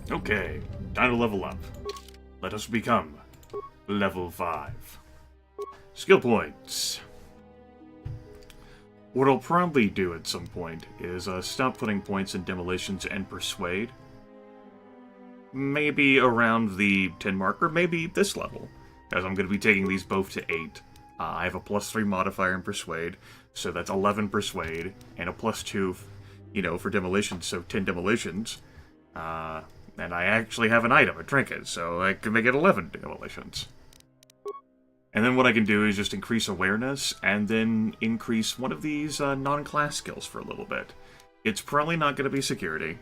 Okay, time to level up. Let us become level 5. Skill points. What I'll probably do at some point is stop putting points in demolitions and persuade. Maybe around the 10 mark, or maybe this level, as I'm going to be taking these both to 8. I have a +3 modifier in persuade, so that's 11 persuade, and a +2, for demolitions, so 10 demolitions. And I actually have an item, a trinket, so I can make it 11 demolitions. And then what I can do is just increase awareness, and then increase one of these non-class skills for a little bit. It's probably not going to be security.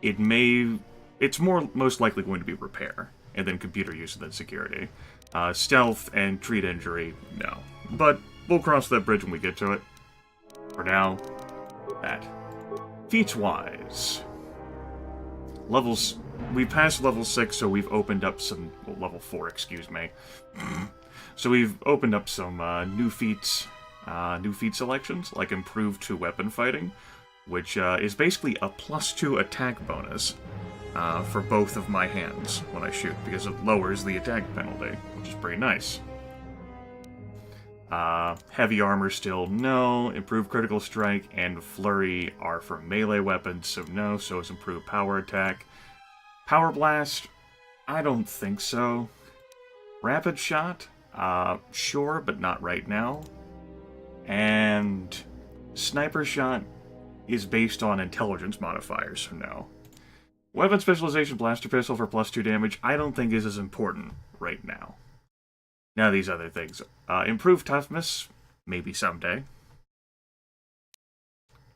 It's most likely going to be repair, and then computer use and then security. Stealth and treat injury, no. But we'll cross that bridge when we get to it. For now, that. Feats-wise. We passed level 6, so we've opened up some... Well, level 4, excuse me. So we've opened up some new feat selections, like improved to weapon fighting, which is basically a +2 attack bonus for both of my hands when I shoot, because it lowers the attack penalty, which is pretty nice. Heavy armor still no. Improved critical strike and flurry are for melee weapons, so no. So is improved power attack. Power blast? I don't think so. Rapid shot? Sure, but not right now. And sniper shot is based on intelligence modifiers, so no. Weapon specialization blaster pistol for +2 damage I don't think is as important right now. Now these other things. Improved toughness, maybe someday.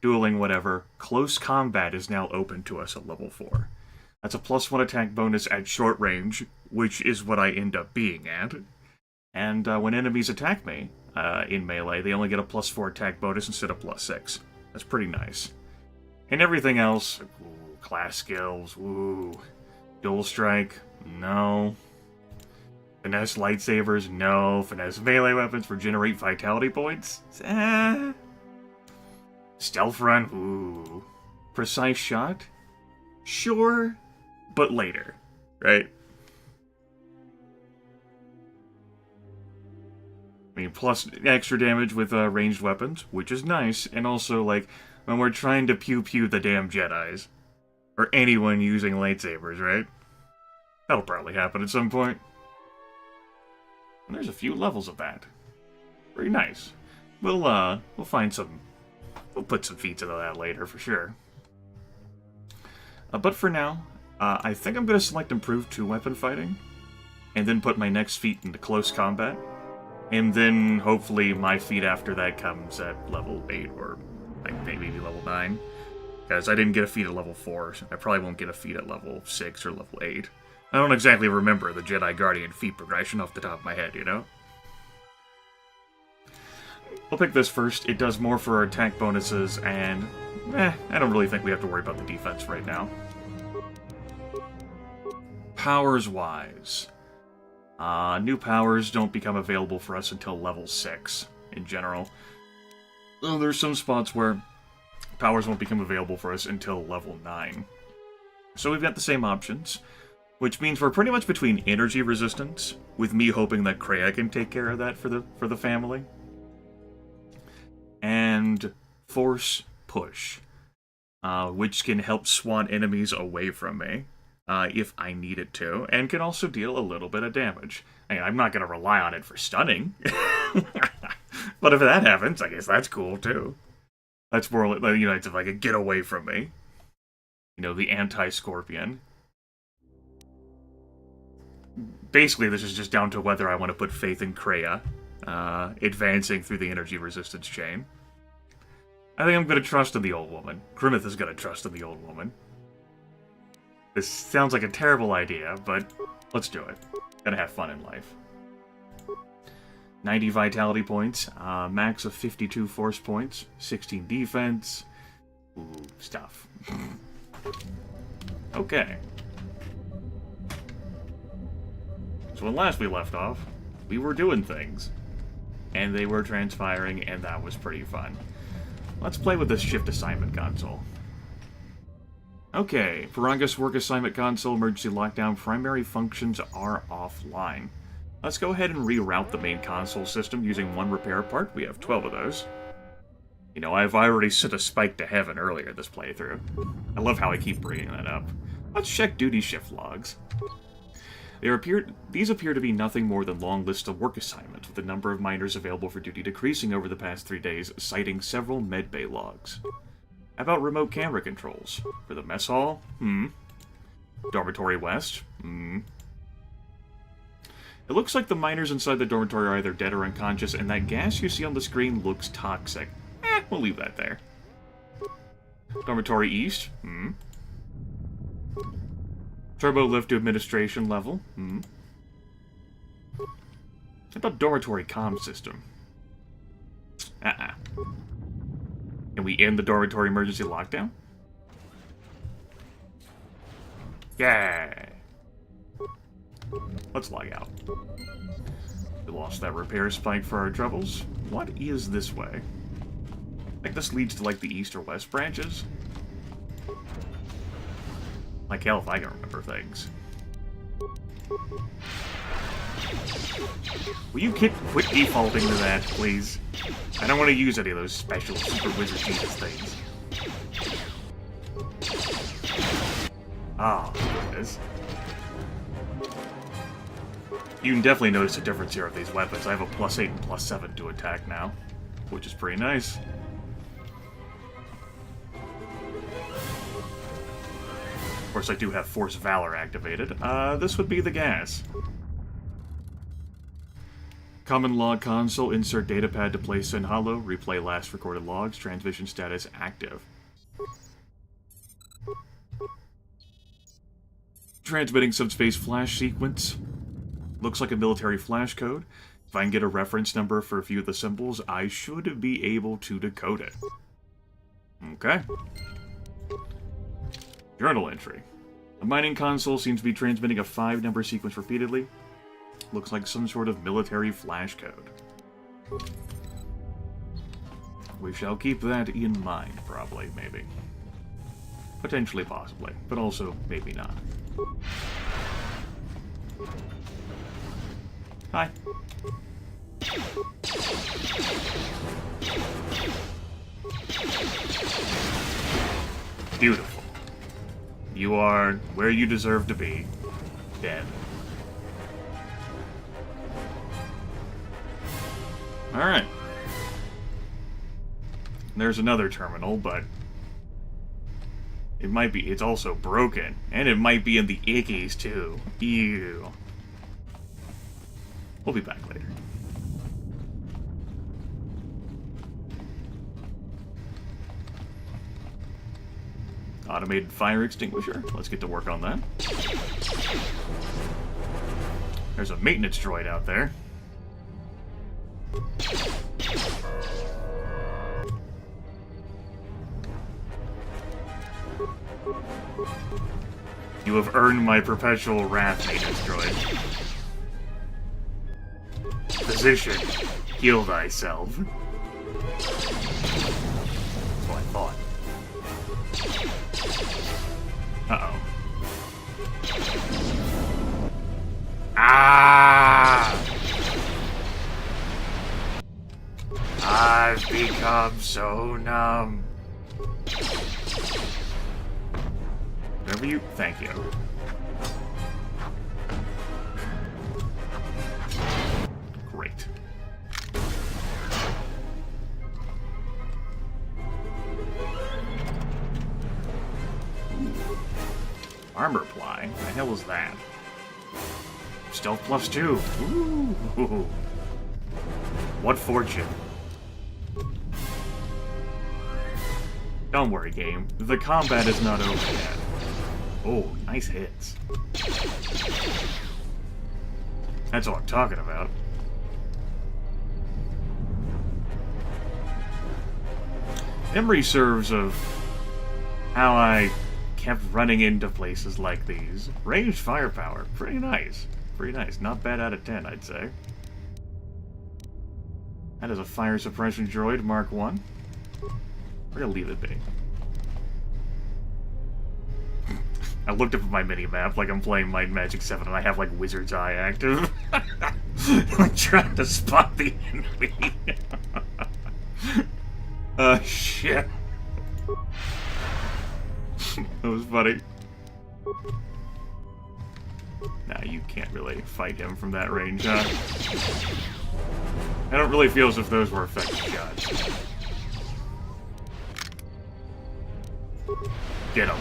Dueling, whatever. Close combat is now open to us at level 4. That's a +1 attack bonus at short range, which is what I end up being at. And when enemies attack me in melee, they only get a +4 attack bonus instead of +6. That's pretty nice. And everything else, ooh, class skills, ooh. Dual strike, no. Finesse lightsabers, no. Finesse melee weapons regenerate vitality points, Stealth run, ooh. Precise shot, sure, but later, right? I mean, plus extra damage with ranged weapons, which is nice, and also, like, when we're trying to pew-pew the damn Jedis, or anyone using lightsabers, right? That'll probably happen at some point. And there's a few levels of that. Pretty nice. We'll find some... We'll put some feats into that later, for sure. But for now, I think I'm going to select Improved 2 Weapon Fighting, and then put my next feat into Close Combat, and then hopefully my feat after that comes at level 8, or like maybe level 9. Because I didn't get a feat at level 4, so I probably won't get a feat at level 6 or level 8. I don't exactly remember the Jedi Guardian feat progression off the top of my head, you know? We'll pick this first. It does more for our attack bonuses, and I don't really think we have to worry about the defense right now. Powers-wise. New powers don't become available for us until level 6, in general. Though there's some spots where powers won't become available for us until level 9. So we've got the same options, which means we're pretty much between energy resistance, with me hoping that Kreia can take care of that for the family, and force push, which can help swan enemies away from me, if I need it to, and can also deal a little bit of damage. I mean, I'm not going to rely on it for stunning, but if that happens, I guess that's cool too. That's more, it's like a get away from me. The anti-Scorpion. Basically, this is just down to whether I want to put faith in Kreia, advancing through the energy resistance chain. I think I'm going to trust in the old woman. Grimith is going to trust in the old woman. This sounds like a terrible idea, but let's do it. Gotta have fun in life. 90 vitality points, max of 52 force points, 16 defense. Ooh, stuff. Okay. So when last we left off, we were doing things. And they were transpiring, and that was pretty fun. Let's play with this shift assignment console. Okay, Farangus Work Assignment Console Emergency Lockdown primary functions are offline. Let's go ahead and reroute the main console system using one repair part. We have 12 of those. You know, I've already sent a spike to heaven earlier this playthrough. I love how I keep bringing that up. Let's check duty shift logs. These appear to be nothing more than long lists of work assignments, with the number of miners available for duty decreasing over the past 3 days, citing several medbay logs. How about remote camera controls? For the mess hall? Dormitory West? It looks like the miners inside the dormitory are either dead or unconscious, and that gas you see on the screen looks toxic. We'll leave that there. Dormitory East? Turbo lift to administration level? How about dormitory comm system? Can we end the dormitory emergency lockdown? Yeah. Let's log out. We lost that repair spike for our troubles. What is this way? I think this leads to, like, the east or west branches. Like hell if I can remember things. Will you quit defaulting to that, please? I don't want to use any of those special super wizard Jesus things. Ah, there it is. You can definitely notice a difference here of these weapons. I have a +8 and +7 to attack now, which is pretty nice. Of course, I do have Force Valor activated. This would be the gas. Common log console, insert datapad to place in hollow, replay last recorded logs, transmission status active. Transmitting subspace flash sequence. Looks like a military flash code. If I can get a reference number for a few of the symbols, I should be able to decode it. Okay. Journal entry. A mining console seems to be transmitting a 5-number sequence repeatedly. Looks like some sort of military flash code. We shall keep that in mind, probably, maybe. Potentially, possibly, but also maybe not. Hi. Beautiful. You are where you deserve to be. Dead. Alright. There's another terminal, but it's also broken. And it might be in the ickies, too. Ew. We'll be back later. Automated fire extinguisher. Let's get to work on that. There's a maintenance droid out there. You have earned my perpetual wrath, maintenance droid. Physician, heal thyself. That's what I thought. Uh-oh. Ah! I've become so numb. Whatever you... Thank you. Great. Armor ply? What the hell is that? Stealth +2. Ooh. What fortune. Don't worry, game. The combat is not over yet. Oh, nice hits. That's what I'm talking about. Memory serves of how I kept running into places like these. Ranged firepower. Pretty nice. Pretty nice. Not bad out of 10, I'd say. That is a fire suppression droid, Mark 1. We're gonna leave it be. I looked up at my mini-map like I'm playing Might and Magic 7 and I have, like, Wizard's Eye active. Like, trying to spot the enemy. Shit. That was funny. Nah, you can't really fight him from that range, huh? I don't really feel as if those were effective shots. Get him.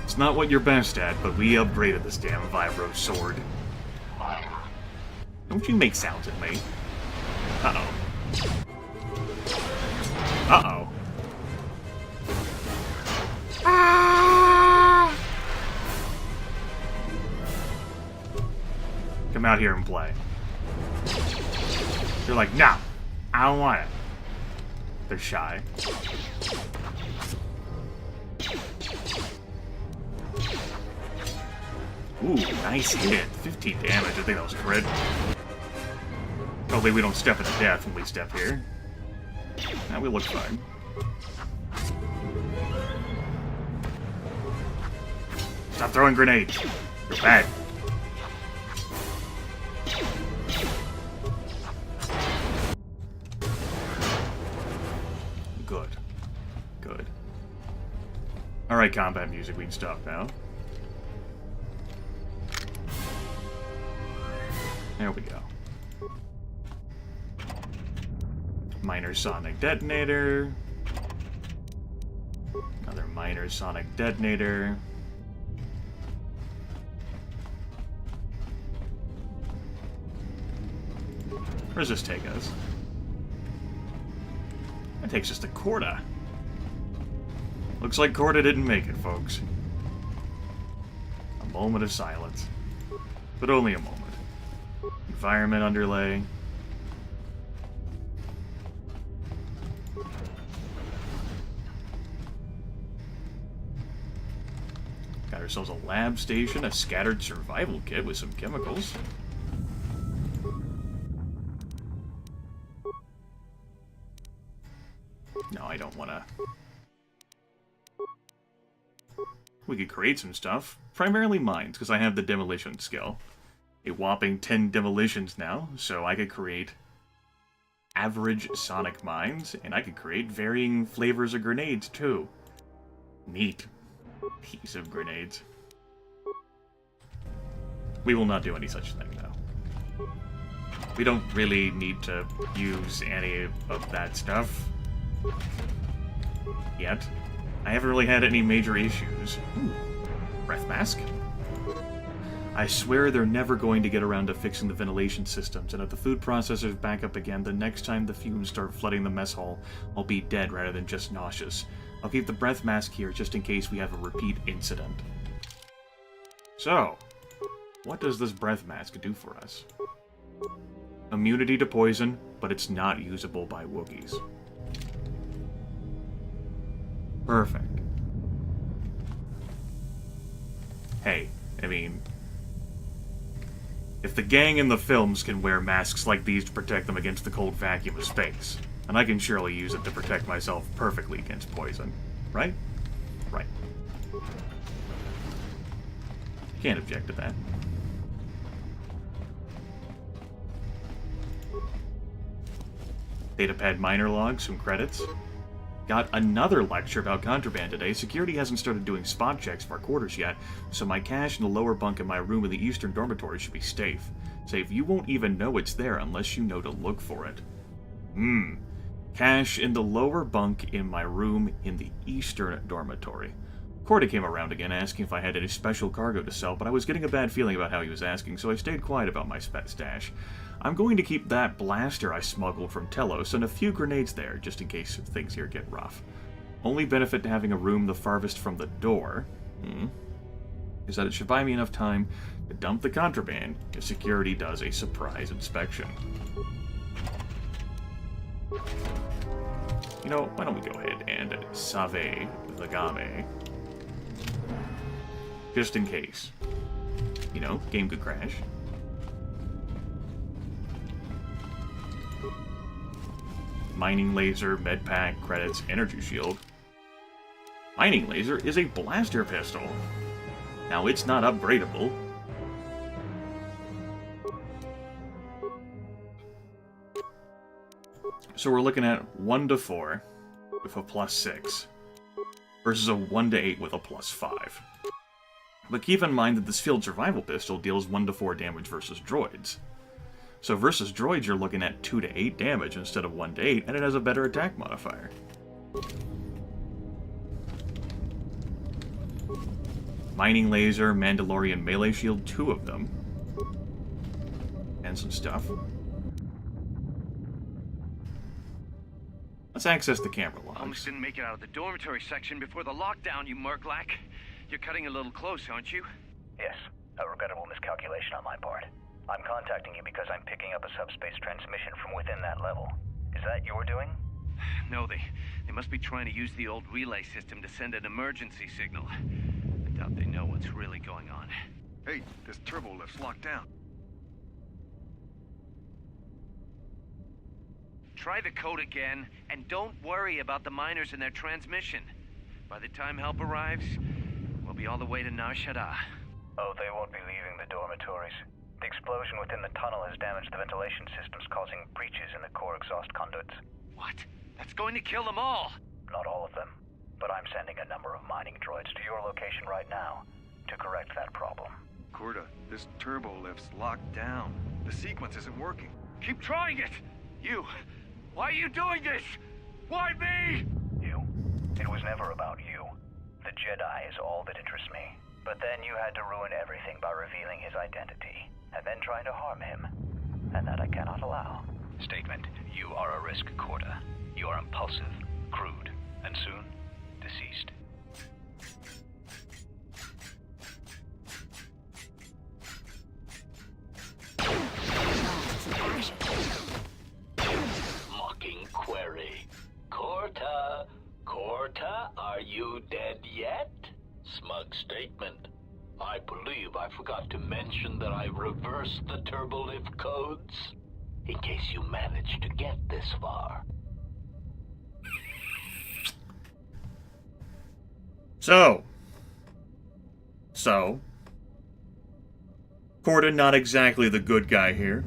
It's not what you're best at, but we upgraded this damn Vibro sword. Don't you make sounds at me. Uh-oh. Uh-oh. Ah! Come out here and play. They're like, no, I don't want it. They're shy. Ooh, nice hit. 15 damage. I think that was crit. Hopefully we don't step into death when we step here. Now we look fine. Stop throwing grenades. You're bad. Good. Good. Alright, combat music, we can stop now. There we go. Minor sonic detonator. Another minor sonic detonator. Where does this take us? That takes us to Korta. Looks like Korta didn't make it, folks. A moment of silence. But only a moment. Environment underlay. Got ourselves a lab station, a scattered survival kit with some chemicals. No, I don't want to. We could create some stuff. Primarily mines, because I have the demolition skill. A whopping 10 demolitions now, so I could create average sonic mines, and I could create varying flavors of grenades, too. Neat. Piece of grenades. We will not do any such thing, though. We don't really need to use any of that stuff. Yet. I haven't really had any major issues. Ooh. Breath mask? I swear they're never going to get around to fixing the ventilation systems, and if the food processors back up again, the next time the fumes start flooding the mess hall, I'll be dead rather than just nauseous. I'll keep the breath mask here just in case we have a repeat incident. So, what does this breath mask do for us? Immunity to poison, but it's not usable by Wookiees. Perfect. Hey, I mean, if the gang in the films can wear masks like these to protect them against the cold vacuum of space, then I can surely use it to protect myself perfectly against poison. Right? Right. Can't object to that. Datapad minor log, some credits. Got another lecture about contraband today. Security hasn't started doing spot checks of our quarters yet, so my cash in the lower bunk in my room in the eastern dormitory should be safe. Safe, you won't even know it's there unless you know to look for it. Cash in the lower bunk in my room in the eastern dormitory. Korta came around again asking if I had any special cargo to sell, but I was getting a bad feeling about how he was asking, so I stayed quiet about my stash. I'm going to keep that blaster I smuggled from Telos and a few grenades there, just in case things here get rough. Only benefit to having a room the farthest from the door is that it should buy me enough time to dump the contraband if security does a surprise inspection. You know, why don't we go ahead and save the game? Just in case. You know, game could crash. Mining laser, med pack, credits, energy shield. Mining laser is a blaster pistol. Now, it's not upgradable. So we're looking at 1 to 4 with a +6 versus a 1 to 8 with a +5. But keep in mind that this field survival pistol deals 1 to 4 damage versus droids. So versus droids, you're looking at 2 to 8 damage instead of 1 to 8, and it has a better attack modifier. Mining laser, Mandalorian melee shield, 2 of them. And some stuff. Let's access the camera logs. Almost didn't make it out of the dormitory section before the lockdown, you murglak. You're cutting a little close, aren't you? Yes, a regrettable miscalculation on my part. I'm contacting you because I'm picking up a subspace transmission from within that level. Is that your doing? No, they must be trying to use the old relay system to send an emergency signal. I doubt they know what's really going on. Hey, this turbo lift's locked down. Try the code again, and don't worry about the miners and their transmission. By the time help arrives, we'll be all the way to Nar Shaddaa. Oh, they won't be leaving the dormitories. The explosion within the tunnel has damaged the ventilation systems, causing breaches in the core exhaust conduits. What? That's going to kill them all! Not all of them, but I'm sending a number of mining droids to your location right now to correct that problem. Corda, this turbo lift's locked down. The sequence isn't working. Keep trying it! You! Why are you doing this? Why me? You? It was never about you. The Jedi is all that interests me. But then you had to ruin everything by revealing his identity, and then trying to harm him. And that I cannot allow. Statement: you are a risk, Corda. You are impulsive, crude, and soon, deceased. Mocking query. Corta, are you dead yet? Smug statement. I believe I forgot to mention that I reversed the turbolift codes, in case you managed to get this far. So, Corda, not exactly the good guy here.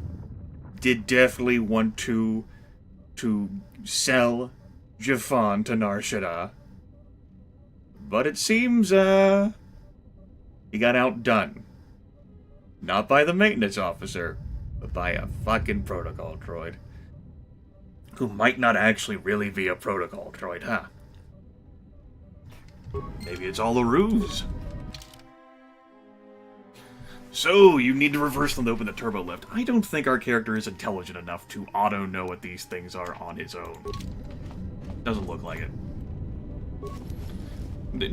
Did definitely want to sell Jafan to Nar Shaddaa. But it seems, he got outdone. Not by the maintenance officer, but by a fucking protocol droid. Who might not actually really be a protocol droid, huh? Maybe it's all a ruse. So, you need to reverse them to open the turbo lift. I don't think our character is intelligent enough to auto-know what these things are on his own. Doesn't look like it.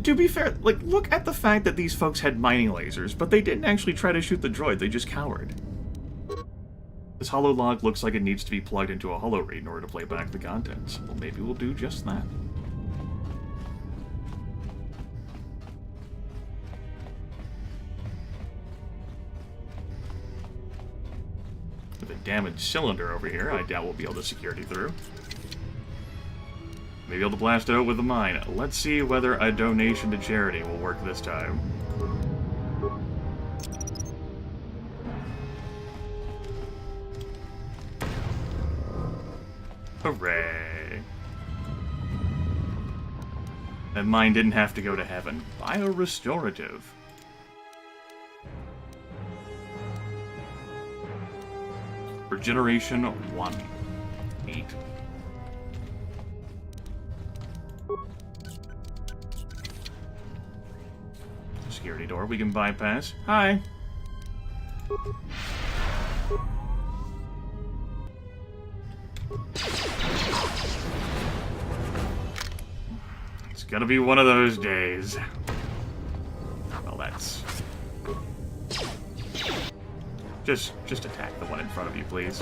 To be fair, like, look at the fact that these folks had mining lasers, but they didn't actually try to shoot the droid, they just cowered. This holo log looks like it needs to be plugged into a holo read in order to play back the contents. Well, maybe we'll do just that. With a damaged cylinder over here, I doubt we'll be able to security through. Maybe able to blast it out with a mine. Let's see whether a donation to charity will work this time. Hooray! That mine didn't have to go to heaven. Biorestorative. Regeneration 1. 8. Security door we can bypass. Hi. It's gonna be one of those days. Well, that's... Just attack the one in front of you, please.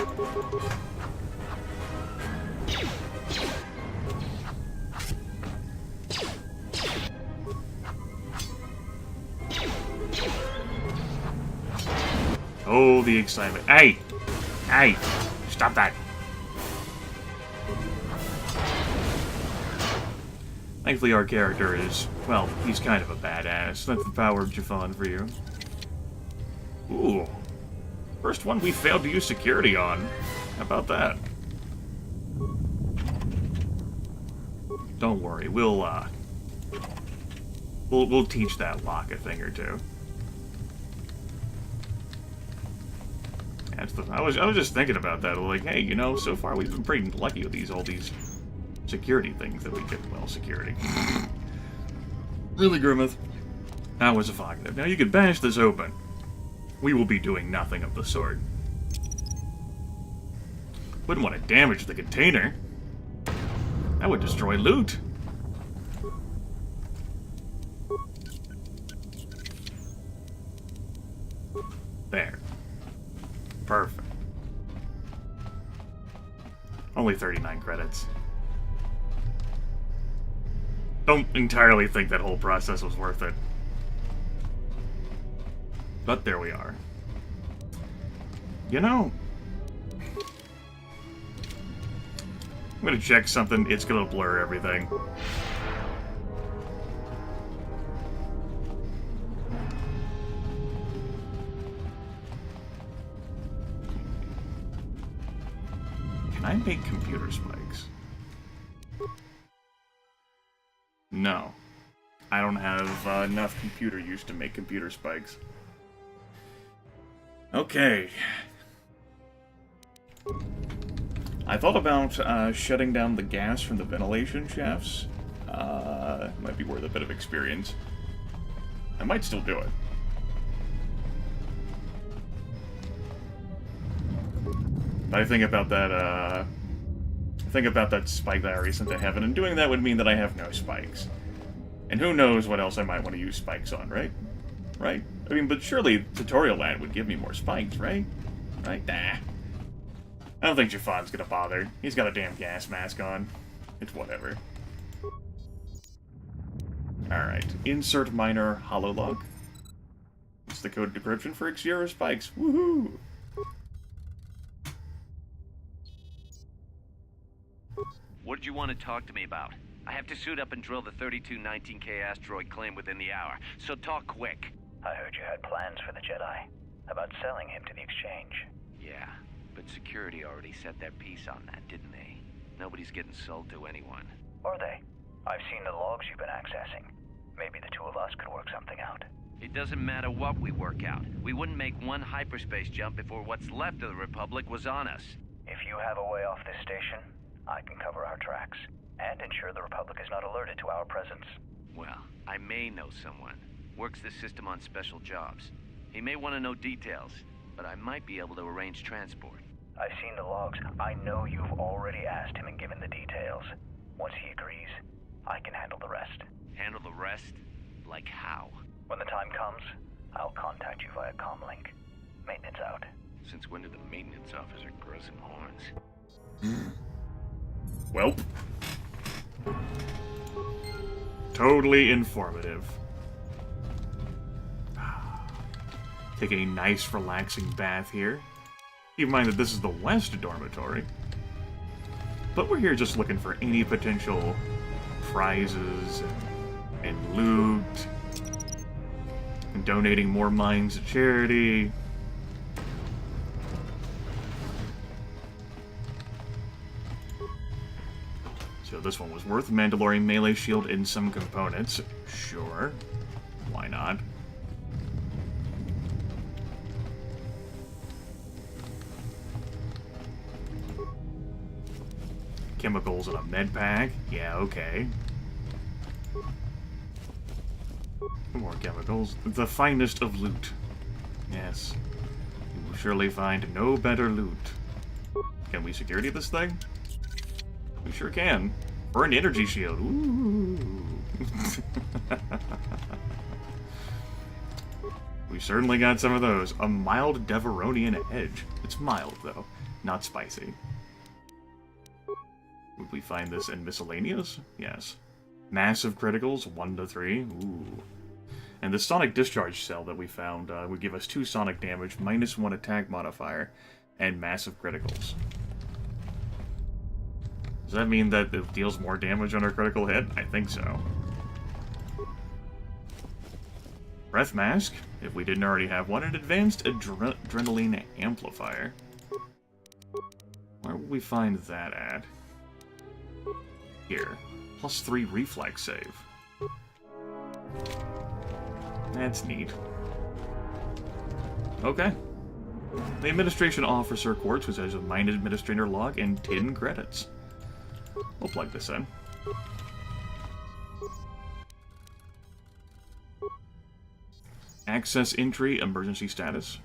Oh, the excitement. Hey! Hey! Stop that! Thankfully, our character is, well, he's kind of a badass. That's the power of Jafan for you. Ooh. First one we failed to use security on. How about that? Don't worry, we'll teach that lock a thing or two. That's the, I was just thinking about that. Like, hey, you know, so far we've been pretty lucky with all these security things that we get. Well, security. Really, Grimith? That was evocative. Now you can bash this open. We will be doing nothing of the sort. Wouldn't want to damage the container. That would destroy loot. There. Perfect. Only 39 credits. Don't entirely think that whole process was worth it. But there we are. You know, I'm gonna check something. It's gonna blur everything. Can I make computer spikes? No. I don't have enough computer use to make computer spikes. Okay. I thought about shutting down the gas from the ventilation shafts. Might be worth a bit of experience. I might still do it. But I think about that, spike that I already sent to heaven, and doing that would mean that I have no spikes. And who knows what else I might want to use spikes on, right? Right? I mean, but surely Tutorial Land would give me more spikes, right? Right? Nah. I don't think Jafan's gonna bother. He's got a damn gas mask on. It's whatever. Alright. Insert minor hololog. It's the code decryption for Xero spikes. Woohoo! What did you want to talk to me about? I have to suit up and drill the 3219K asteroid claim within the hour, so talk quick. I heard you had plans for the Jedi. About selling him to the exchange. Yeah, but security already set their piece on that, didn't they? Nobody's getting sold to anyone. Are they? I've seen the logs you've been accessing. Maybe the two of us could work something out. It doesn't matter what we work out. We wouldn't make one hyperspace jump before what's left of the Republic was on us. If you have a way off this station, I can cover our tracks, and ensure the Republic is not alerted to our presence. Well, I may know someone. Works this system on special jobs. He may want to know details, but I might be able to arrange transport. I've seen the logs. I know you've already asked him and given the details. Once he agrees, I can handle the rest. Handle the rest? Like how? When the time comes, I'll contact you via comlink. Maintenance out. Since when did the maintenance officer grow some horns? Welp. Totally informative. Take a nice, relaxing bath here. Keep in mind that this is the West Dormitory. But we're here just looking for any potential prizes and loot. And donating more mines to charity. So this one was worth Mandalorian melee shield in some components. Sure. Why not? Chemicals in a med pack. Yeah, okay. More chemicals. The finest of loot. Yes. You will surely find no better loot. Can we security this thing? We sure can. For an energy shield. Ooh. We certainly got some of those. A mild Deveronian edge. It's mild, though. Not spicy. Would we find this in miscellaneous? Yes. Massive criticals, 1 to 3. Ooh. And the sonic discharge cell that we found would give us 2 sonic damage, -1 attack modifier, and massive criticals. Does that mean that it deals more damage on a critical hit? I think so. Breath Mask, if we didn't already have one. An Advanced Adrenaline Amplifier. Where will we find that at? Here. +3 Reflex save. That's neat. Okay. The Administration Officer Quartz, which has a Mind Administrator log and 10 credits. We'll plug this in. Access Entry Emergency Status.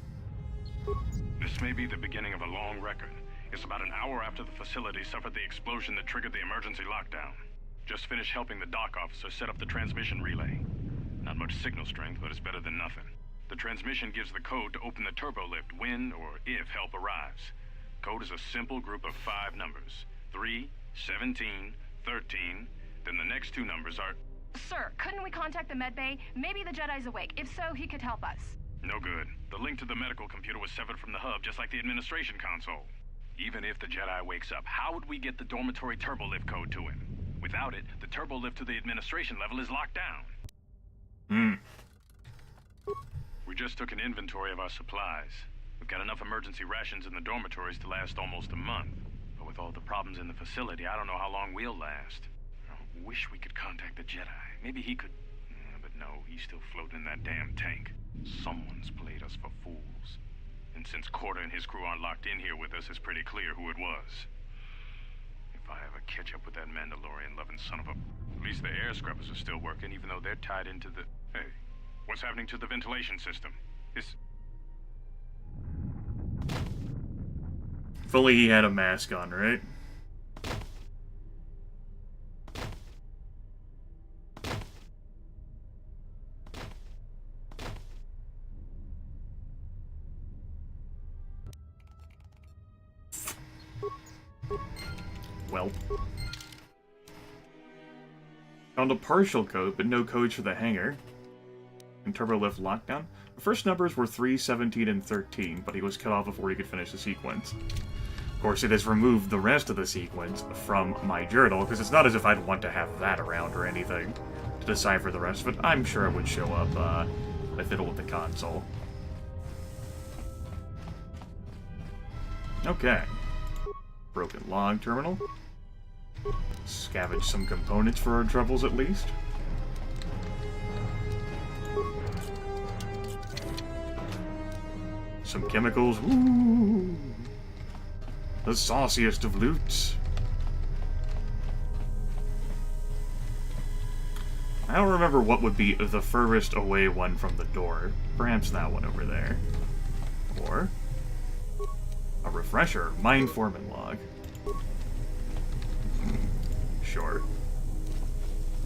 This may be the beginning of a long record. It's about an hour after the facility suffered the explosion that triggered the emergency lockdown. Just finished helping the dock officer set up the transmission relay. Not much signal strength, but it's better than nothing. The transmission gives the code to open the turbo lift when or if help arrives. Code is a simple group of 5 numbers. 3, 17, 13, then the next 2 numbers are... Sir, couldn't we contact the medbay? Maybe the Jedi's awake. If so, he could help us. No good. The link to the medical computer was severed from the hub, just like the administration console. Even if the Jedi wakes up, how would we get the dormitory turbo lift code to him? Without it, the turbo lift to the administration level is locked down. We just took an inventory of our supplies. We've got enough emergency rations in the dormitories to last almost a month. But with all the problems in the facility, I don't know how long we'll last. I wish we could contact the Jedi. Maybe he could... But no, he's still floating in that damn tank. Someone's played us for fools. And since KOTOR and his crew aren't locked in here with us, it's pretty clear who it was. If I ever catch up with that Mandalorian-loving son of a... At least the air scrubbers are still working, even though they're tied into the... Hey, what's happening to the ventilation system? It's... If only he had a mask on, right? Well. Found a partial code, but no codes for the hangar. And turbo lift lockdown. The first numbers were 3, 17, and 13, but he was cut off before he could finish the sequence. Of course, it has removed the rest of the sequence from my journal, because it's not as if I'd want to have that around or anything to decipher the rest of it. I'm sure it would show up if I fiddle with the console. Okay. Broken log terminal. Scavenge some components for our troubles, at least. Some chemicals. Ooh! The sauciest of loots. I don't remember what would be the furthest away one from the door. Perhaps that one over there. Or... a refresher. Mind Foreman log. Sure.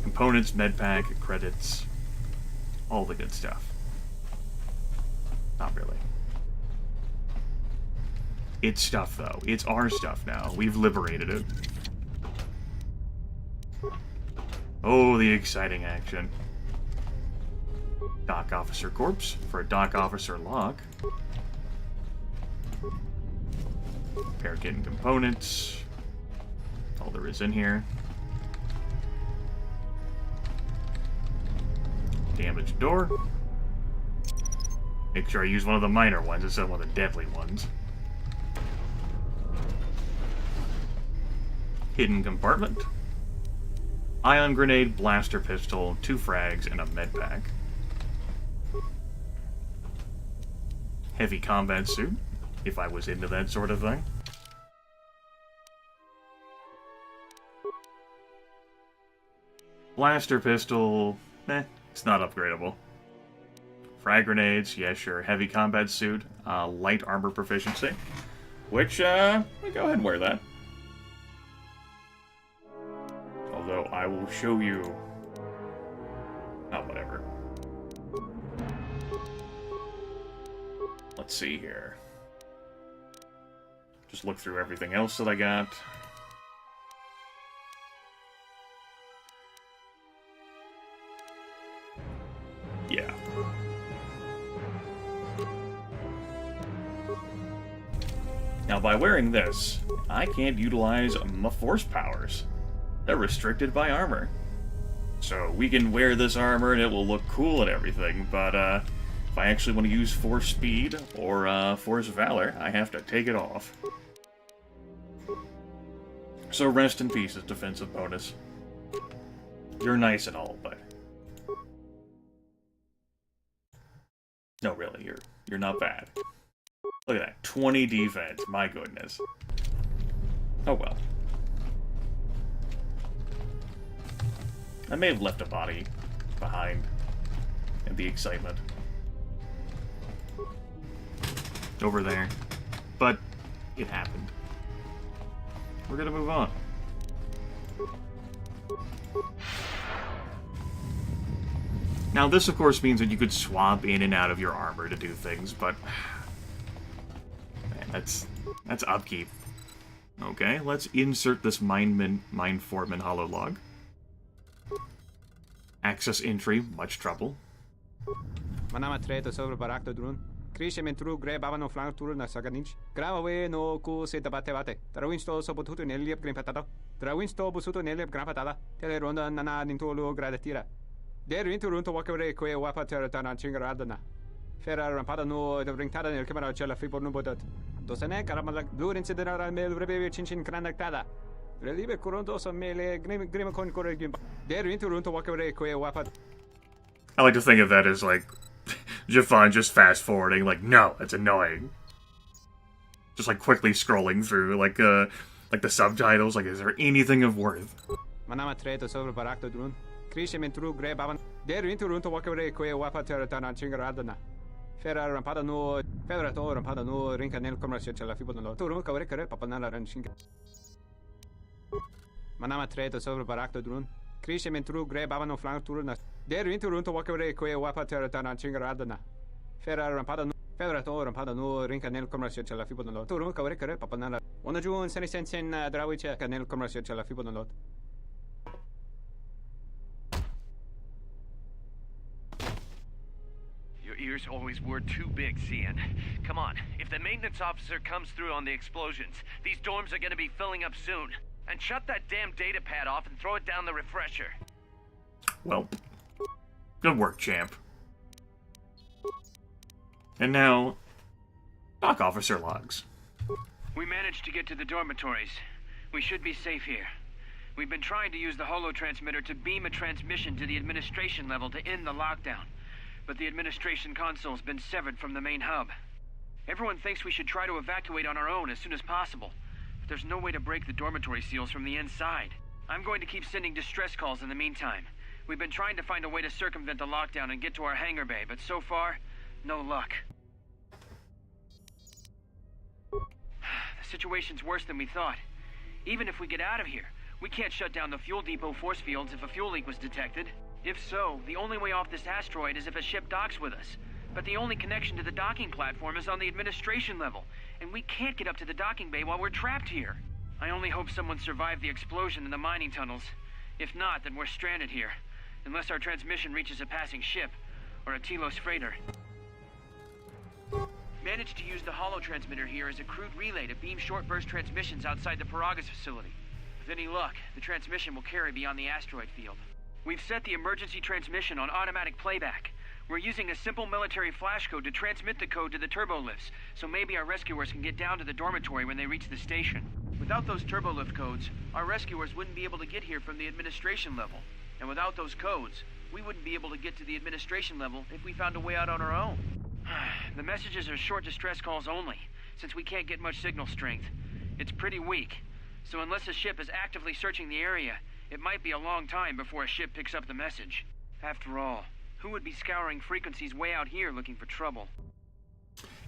Components, medpack, credits. All the good stuff. Not really. It's stuff, though. It's our stuff now. We've liberated it. Oh, the exciting action. Dock Officer Corpse for a Dock Officer log. Repair kit and components. All there is in here. Damaged door. Make sure I use one of the minor ones instead of one of the deadly ones. Hidden compartment. Ion grenade, blaster pistol, 2 frags, and a medpack. Heavy combat suit, if I was into that sort of thing. Blaster pistol, it's not upgradable. Frag grenades, yeah, sure. Heavy combat suit, light armor proficiency, which, we go ahead and wear that. Although I will show you... oh, whatever. Let's see here. Just look through everything else that I got. Yeah. Now, by wearing this, I can't utilize my force powers. They're restricted by armor. So we can wear this armor and it will look cool and everything, but if I actually want to use force speed or force valor, I have to take it off. So rest in peace, defensive bonus. You're nice and all, but no, really, you're not bad. Look at that, 20 defense. My goodness. Oh well. I may have left a body behind in the excitement over there, but it happened. We're gonna move on. Now, this of course means that you could swap in and out of your armor to do things, but man, that's upkeep. Okay, let's insert this Mind Foreman hololog. Access entry, much trouble. Manama treto sobre barak do drone. Krishe mentru gre baba no flank tour na saganich. Grava no ku se tabate bate. Trawinsto so botuto neliep green patata. Trawinsto busuto neliep gran patata. Tele ronda nana nintolo gradatira. Der winter runto wakere kwe wapa teratana chingaradana. Ferra rampada no de ringtada nel camera cella fibo no bodat. Dosene caramala blue incident mel rebe chinchin cranactada. Relieve coronto so mele grim con corregim. Der winter runto wakere kwe wapa. I like to think of that as like Jafan just fast forwarding, like, no, it's annoying. Just like quickly scrolling through, like the subtitles, like, is there anything of worth? Manama treto sobre barak do drone. Krishe mentru gre baban. Der winter runto wakere kwe wapa teratana chingaradana. Ferra rampada no rinca nel commercio cella fibo no. Tu rumca recare papanala ranchinga. Manama treto sobre barak do drone. Krishe mentru gre baba no flank tour na. Der winter runto wakere kwe wapa teratana chingaradana. Ferra rampada no rinca nel commercio cella fibo no. Tu rumca recare papanala. Ona giun seni sensen drawice nel commercio cella fibo no. Your ears always were too big, Cian. Come on, if the maintenance officer comes through on the explosions, these dorms are gonna be filling up soon. And shut that damn data pad off and throw it down the refresher. Well, good work, champ. And now, dock officer logs. We managed to get to the dormitories. We should be safe here. We've been trying to use the holo transmitter to beam a transmission to the administration level to end the lockdown. But the administration console's been severed from the main hub. Everyone thinks we should try to evacuate on our own as soon as possible. But there's no way to break the dormitory seals from the inside. I'm going to keep sending distress calls in the meantime. We've been trying to find a way to circumvent the lockdown and get to our hangar bay, but so far, no luck. The situation's worse than we thought. Even if we get out of here, we can't shut down the fuel depot force fields if a fuel leak was detected. If so, the only way off this asteroid is if a ship docks with us. But the only connection to the docking platform is on the administration level, and we can't get up to the docking bay while we're trapped here. I only hope someone survived the explosion in the mining tunnels. If not, then we're stranded here. Unless our transmission reaches a passing ship, or a Telos freighter. Managed to use the holo transmitter here as a crude relay to beam short-burst transmissions outside the Paragas facility. With any luck, the transmission will carry beyond the asteroid field. We've set the emergency transmission on automatic playback. We're using a simple military flash code to transmit the code to the turbolift's, so maybe our rescuers can get down to the dormitory when they reach the station. Without those turbolift codes, our rescuers wouldn't be able to get here from the administration level. And without those codes, we wouldn't be able to get to the administration level if we found a way out on our own. The messages are short distress calls only, since we can't get much signal strength. It's pretty weak, so unless a ship is actively searching the area, it might be a long time before a ship picks up the message. After all, who would be scouring frequencies way out here looking for trouble?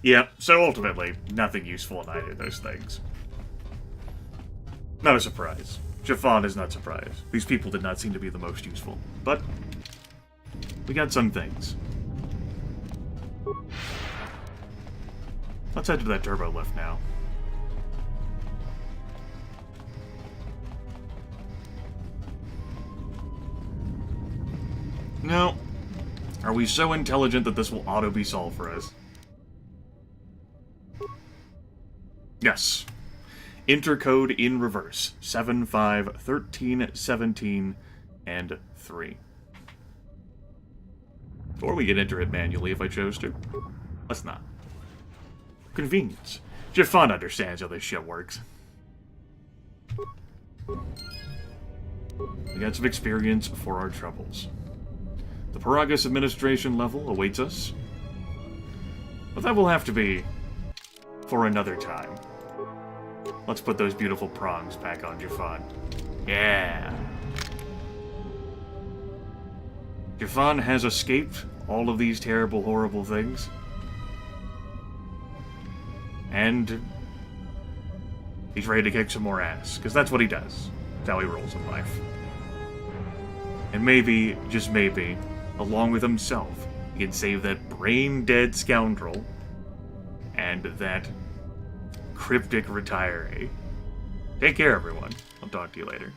Yeah, so ultimately, nothing useful in either of those things. Not a surprise. Jafan is not surprised. These people did not seem to be the most useful. But we got some things. Let's head to that turbo lift now. No. Are we so intelligent that this will auto-be solved for us? Yes. Enter code in reverse. 751317 and 3. Or we could enter it manually if I chose to. Let's not. Convenience. Jafan understands how this shit works. We got some experience for our troubles. The Paragus administration level awaits us. But that will have to be for another time. Let's put those beautiful prongs back on Jafan. Yeah! Jafan has escaped all of these terrible, horrible things. And he's ready to kick some more ass, because that's what he does. That's how he rolls in life. And maybe, just maybe, along with himself, he can save that brain-dead scoundrel and that cryptic retiree. Take care, everyone. I'll talk to you later.